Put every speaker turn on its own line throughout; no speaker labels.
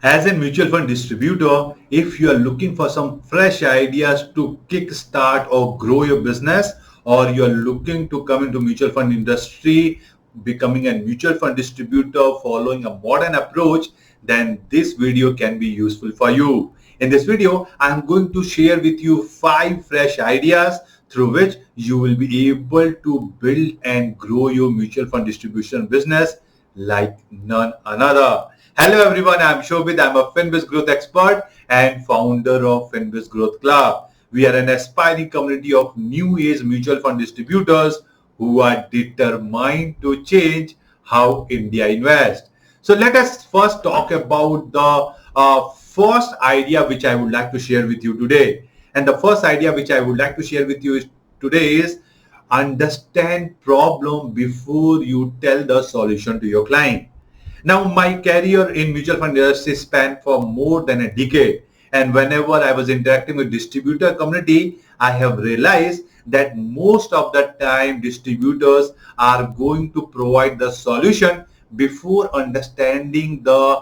As a mutual fund distributor, if you are looking for some fresh ideas to kickstart or grow your business, or you are looking to come into mutual fund industry, becoming a mutual fund distributor, following a modern approach, then this video can be useful for you. In this video, I am going to share with you 5 fresh ideas through which you will be able to build and grow your mutual fund distribution business like none another. Hello everyone, I'm Shobhit. I'm a FinBiz growth expert and founder of FinBiz Growth Club. We are an aspiring community of new age mutual fund distributors who are determined to change how India invests. So let us first talk about the first idea which I would like to share with you today. And the first idea which I would like to share with you today is understand problem before you tell the solution to your client. Now, my career in mutual fund industry spanned for more than a decade. And whenever I was interacting with distributor community, I have realized that most of the time distributors are going to provide the solution before understanding the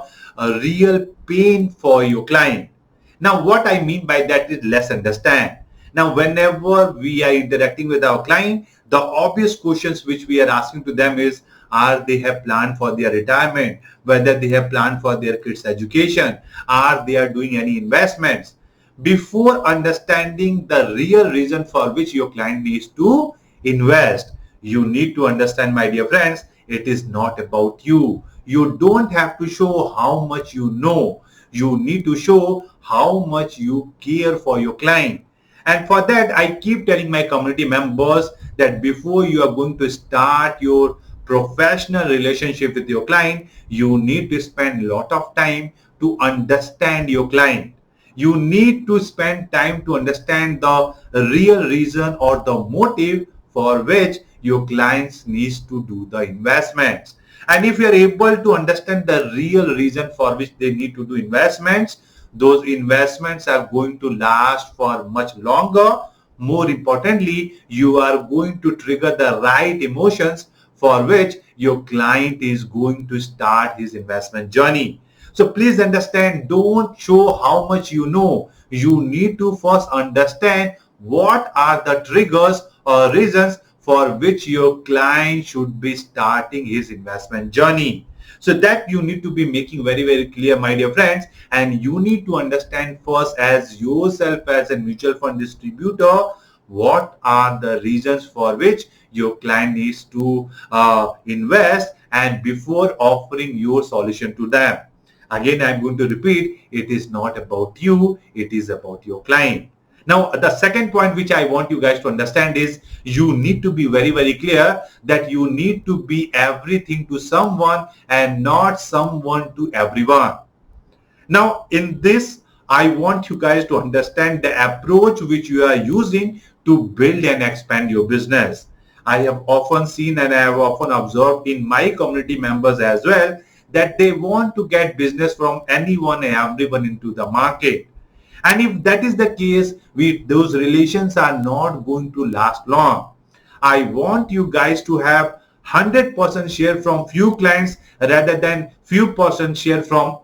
real pain for your client. Now, what I mean by that is let's understand. Now, whenever we are interacting with our client, the obvious questions which we are asking to them is, are they have planned for their retirement, whether they have planned for their kids' education, are they are doing any investments. Before understanding the real reason for which your client needs to invest, you need to understand, my dear friends, it is not about you. You don't have to show how much you know. You need to show how much you care for your client. And for that, I keep telling my community members that before you are going to start your professional relationship with your client, you need to spend a lot of time to understand your client. You need to spend time to understand the real reason or the motive for which your clients needs to do the investments. And if you are able to understand the real reason for which they need to do investments, those investments are going to last for much longer. More importantly, you are going to trigger the right emotions for which your client is going to start his investment journey. So please understand, don't show how much you know. You need to first understand what are the triggers or reasons for which your client should be starting his investment journey. So that you need to be making very, very clear, my dear friends, and you need to understand first as yourself as a mutual fund distributor, what are the reasons for which your client needs to invest, and before offering your solution to them. Again, I'm going to repeat, it is not about you, it is about your client. Now, the second point which I want you guys to understand is you need to be very, very clear that you need to be everything to someone and not someone to everyone. Now, in this, I want you guys to understand the approach which you are using to build and expand your business. I have often seen and I have often observed in my community members as well that they want to get business from anyone and everyone into the market. And if that is the case, those relations are not going to last long. I want you guys to have 100% share from few clients rather than few percent share from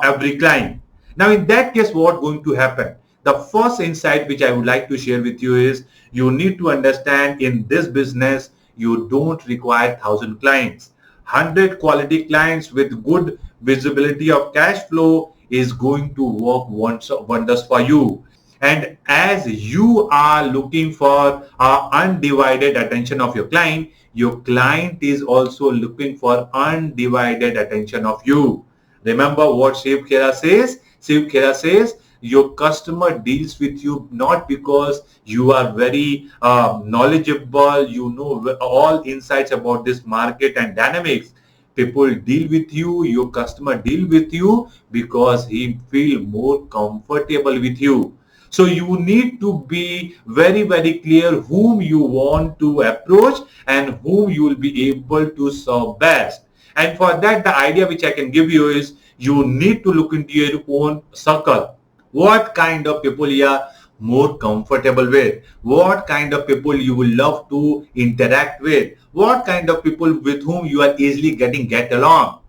every client. Now, in that case, what going to happen? The first insight which I would like to share with you is you need to understand in this business, you don't require 1,000 clients. 100 quality clients with good visibility of cash flow is going to work wonders for you. And as you are looking for undivided attention of your client is also looking for undivided attention of you. Remember what Shiv Khera says? Shiv Khera says, your customer deals with you not because you are very knowledgeable, you know all insights about this market and dynamics. People deal with you, your customer deal with you because he feel more comfortable with you. So you need to be very, very clear whom you want to approach and whom you will be able to serve best. And for that, the idea which I can give you is you need to look into your own circle. What kind of people you are more comfortable with? What kind of people you will love to interact with? What kind of people with whom you are easily get along?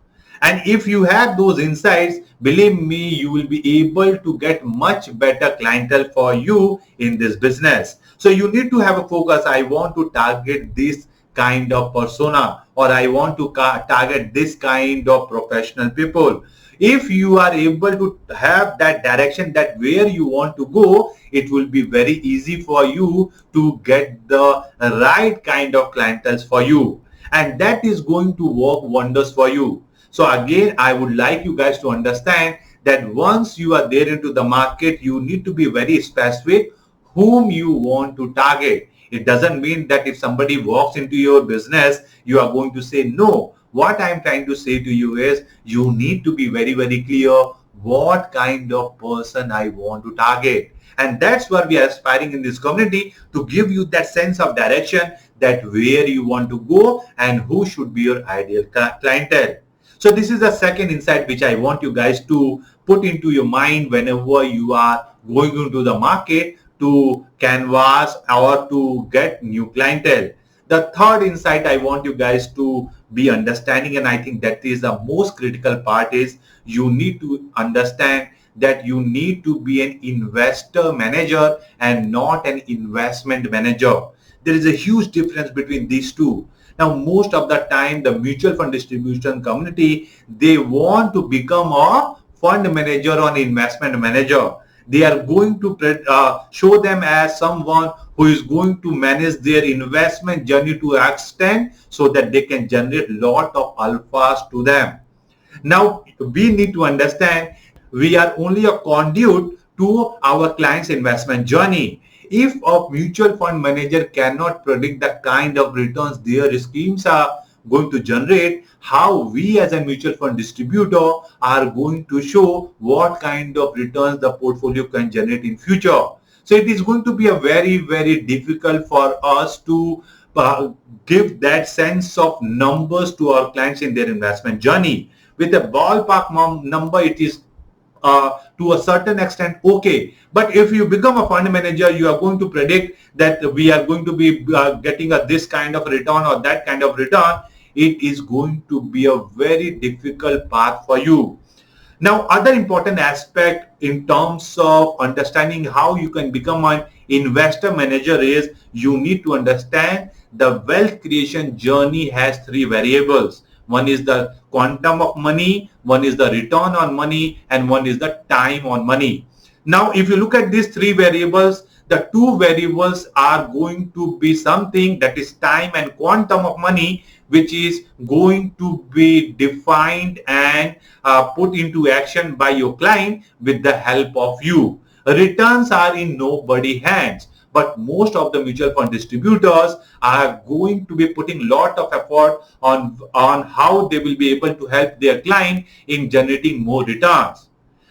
And if you have those insights, believe me, you will be able to get much better clientele for you in this business. So you need to have a focus. I want to target this kind of persona, or I want to target this kind of professional people. If you are able to have that direction, that where you want to go, it will be very easy for you to get the right kind of clientele for you, and that is going to work wonders for you. So again, I would like you guys to understand that once you are there into the market, you need to be very specific whom you want to target. It doesn't mean that if somebody walks into your business, you are going to say no. What I'm trying to say to you is you need to be very, very clear what kind of person I want to target. And that's what we are aspiring in this community, to give you that sense of direction, that where you want to go and who should be your ideal clientele. So this is the second insight which I want you guys to put into your mind whenever you are going into the market to canvas or to get new clientele. The third insight I want you guys to be understanding, and I think that is the most critical part, is you need to understand that you need to be an investor manager and not an investment manager. There is a huge difference between these two. Now, most of the time, the mutual fund distribution community, they want to become a fund manager or an investment manager. They are going to show them as someone who is going to manage their investment journey to an extent so that they can generate lot of alphas to them. Now, we need to understand we are only a conduit to our client's investment journey. If a mutual fund manager cannot predict the kind of returns their schemes are going to generate, how we as a mutual fund distributor are going to show what kind of returns the portfolio can generate in future. So it is going to be a very, very difficult for us to give that sense of numbers to our clients in their investment journey. With a ballpark number, it is to a certain extent okay. But if you become a fund manager, you are going to predict that we are going to be getting this kind of return or that kind of return. It is going to be a very difficult path for you. Now, other important aspect in terms of understanding how you can become an investor manager is you need to understand the wealth creation journey has three variables. One is the quantum of money, one is the return on money, and one is the time on money. Now, if you look at these three variables, the two variables are going to be something that is time and quantum of money, which is going to be defined and put into action by your client with the help of you. Returns are in nobody's hands, but most of the mutual fund distributors are going to be putting lot of effort on how they will be able to help their client in generating more returns.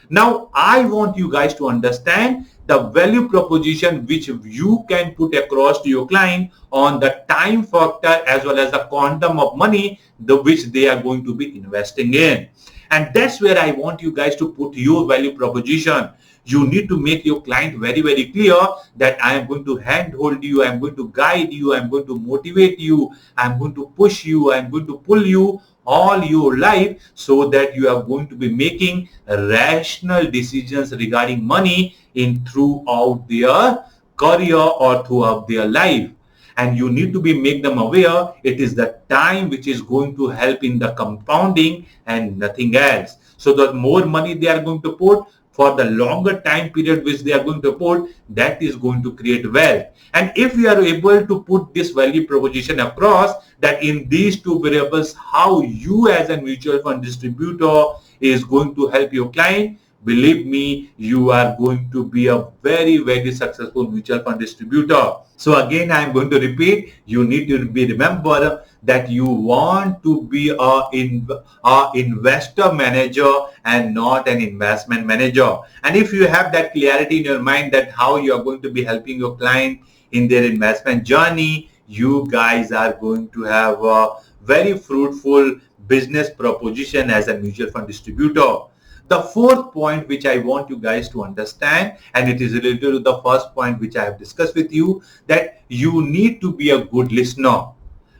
Now, I want you guys to understand the value proposition which you can put across to your client on the time factor as well as the quantum of money which they are going to be investing in. And that's where I want you guys to put your value proposition. You need to make your client very, very clear that I am going to handhold you, I am going to guide you, I am going to motivate you, I am going to push you, I am going to pull you all your life so that you are going to be making rational decisions regarding money in throughout their career or throughout their life. And you need to make them aware it is the time which is going to help in the compounding and nothing else. So the more money they are going to put for the longer time period which they are going to put, that is going to create wealth. And if we are able to put this value proposition across, that in these two variables, how you as a mutual fund distributor is going to help your client, believe me, you are going to be a very, very successful mutual fund distributor. So again, I am going to repeat, you need to remember that you want to be a investor manager and not an investment manager. And if you have that clarity in your mind that how you are going to be helping your client in their investment journey, you guys are going to have a very fruitful business proposition as a mutual fund distributor. The fourth point which I want you guys to understand, and it is related to the first point which I have discussed with you, that you need to be a good listener.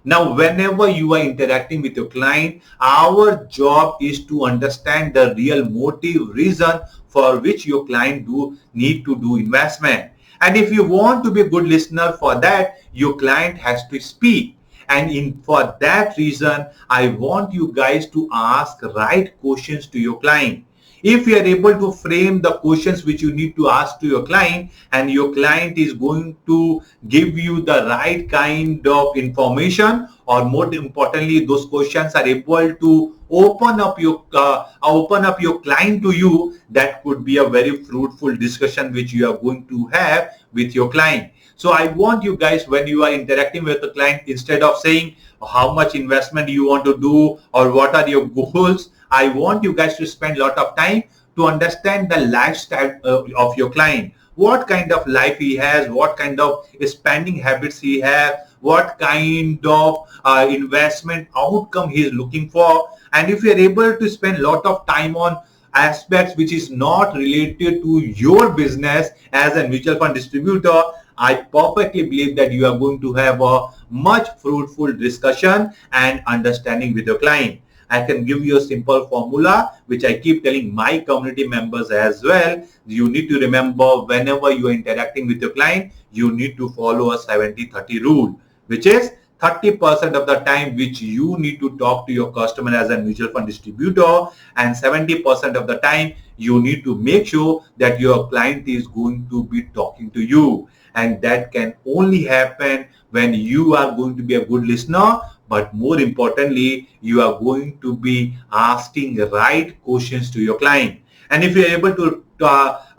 Now, whenever you are interacting with your client, our job is to understand the real motive, reason for which your client need to do investment. And if you want to be a good listener, for that, your client has to speak. And for that reason, I want you guys to ask right questions to your client. If you are able to frame the questions which you need to ask to your client, and your client is going to give you the right kind of information, or more importantly, those questions are able to open up your client to you, that could be a very fruitful discussion which you are going to have with your client. So I want you guys, when you are interacting with the client, instead of saying how much investment you want to do or what are your goals, I want you guys to spend a lot of time to understand the lifestyle of your client. What kind of life he has, what kind of spending habits he has, what kind of investment outcome he is looking for. And if you are able to spend a lot of time on aspects which is not related to your business as a mutual fund distributor, I perfectly believe that you are going to have a much fruitful discussion and understanding with your client. I can give you a simple formula which I keep telling my community members as well. You need to remember, whenever you are interacting with your client, you need to follow a 70-30 rule, which is 30% of the time which you need to talk to your customer as a mutual fund distributor, and 70% of the time you need to make sure that your client is going to be talking to you. And that can only happen when you are going to be a good listener, but more importantly, you are going to be asking right questions to your client. And if you are able to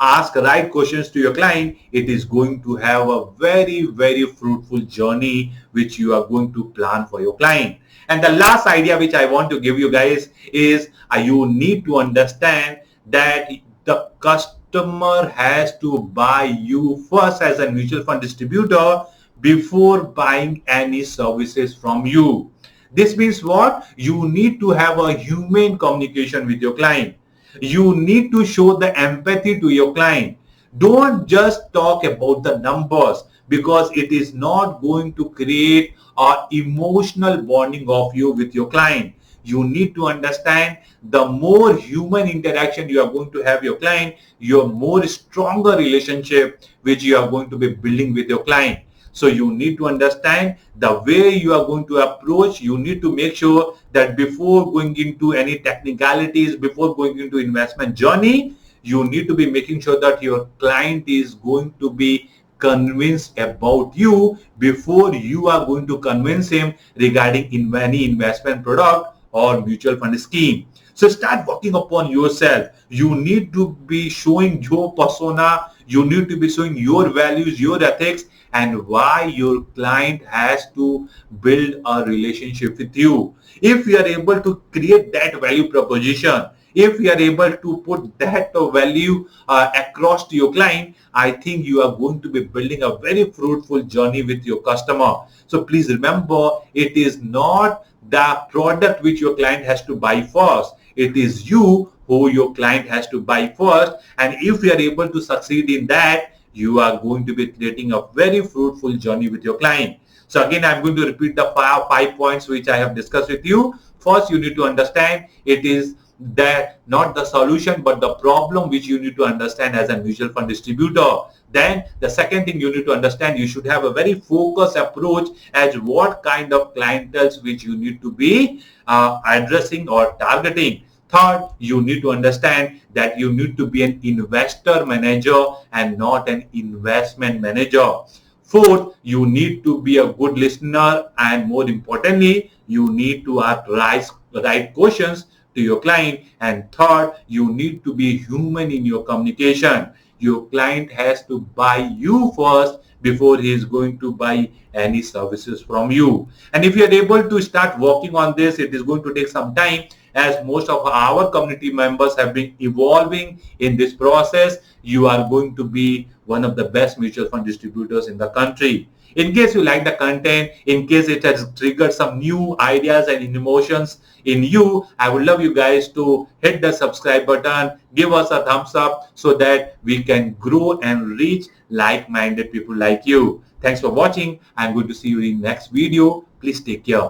ask right questions to your client, it is going to have a very, very fruitful journey which you are going to plan for your client. And the last idea which I want to give you guys is you need to understand that the customer has to buy you first as a mutual fund distributor before buying any services from you. This means what? You need to have a human communication with your client. You need to show the empathy to your client. Don't just talk about the numbers, because it is not going to create an emotional bonding of you with your client. You need to understand, the more human interaction you are going to have your client, your more stronger relationship which you are going to be building with your client. So you need to understand the way you are going to approach. You need to make sure that before going into any technicalities, before going into investment journey, you need to be making sure that your client is going to be convinced about you before you are going to convince him regarding any investment product or mutual fund scheme. So start working upon yourself. You need to be showing your persona. You need to be showing your values, your ethics, and why your client has to build a relationship with you. If you are able to create that value proposition, if you are able to put that value across to your client, I think you are going to be building a very fruitful journey with your customer. So please remember, it is not the product which your client has to buy first. It is you who your client has to buy first. And if you are able to succeed in that, you are going to be creating a very fruitful journey with your client. So again, I'm going to repeat the five points which I have discussed with you. First, you need to understand, it is that not the solution but the problem which you need to understand as a mutual fund distributor. Then the second thing you need to understand, you should have a very focused approach as what kind of clienteles which you need to be addressing or targeting. Third, you need to understand that you need to be an investor manager and not an investment manager. Fourth, you need to be a good listener, and more importantly, you need to ask right questions to your client. And third, you need to be human in your communication. Your client has to buy you first before he is going to buy any services from you. And if you are able to start working on this, it is going to take some time, as most of our community members have been evolving in this process. You are going to be one of the best mutual fund distributors in the country. In case you like the content, in case it has triggered some new ideas and emotions in you, I would love you guys to hit the subscribe button, give us a thumbs up so that we can grow and reach like-minded people like you. Thanks for watching. I'm going to see you in the next video. Please take care.